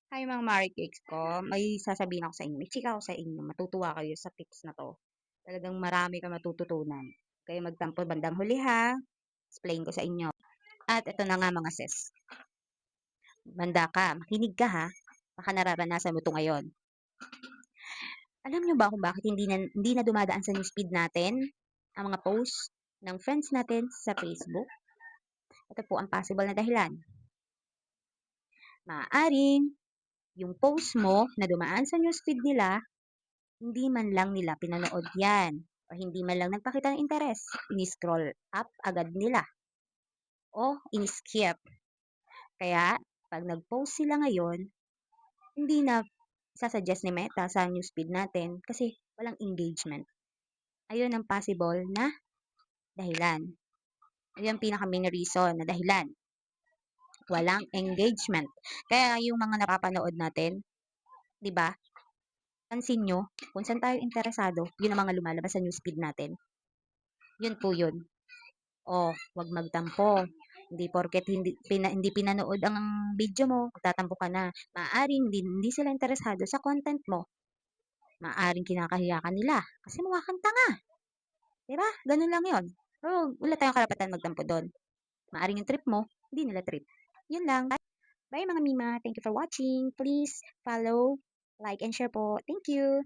Hi mga Marikicks ko, may sasabihin ako sa inyo, may chika ako sa inyo, matutuwa kayo sa tips na to. Talagang marami ka matututunan. Kayo magtampo bandang huli ha, explain ko sa inyo. At ito na nga mga sis, banda ka, makinig ka ha, baka nararanasan mo to ngayon. Alam nyo ba kung bakit hindi na dumadaan sa newsfeed natin ang mga posts ng friends natin sa Facebook? Ito po ang possible na dahilan. Maaaring yung post mo na dumaan sa newsfeed nila hindi man lang nila pinanood yan o hindi man lang nagpakita ng interes. Ini-scroll up agad nila o ini-skip. Kaya, pag nag-post sila ngayon, hindi na sasuggest ni Meta sa newsfeed natin kasi walang engagement. Ayun ang possible na dahilan. Ayun ang pinaka-main reason na dahilan. Walang engagement. Kaya yung mga napapanood natin, di ba? Pansin nyo, kung saan tayo interesado, yun ang mga lumalabas sa newsfeed natin. Yun po yun. Oh, wag magtampo. Hindi porket hindi pinanood ang video mo, magtatampo ka na. Maaring hindi sila interesado sa content mo. Maaring kinakahiya ka nila kasi mukha kang tanga. 'Di ba? Ganun lang 'yon. Pero wala tayong karapatan magtampo doon. Maaring yung trip mo, hindi nila trip. Yun lang. Bye mga Mima. Thank you for watching. Please follow, like, and share po. Thank you.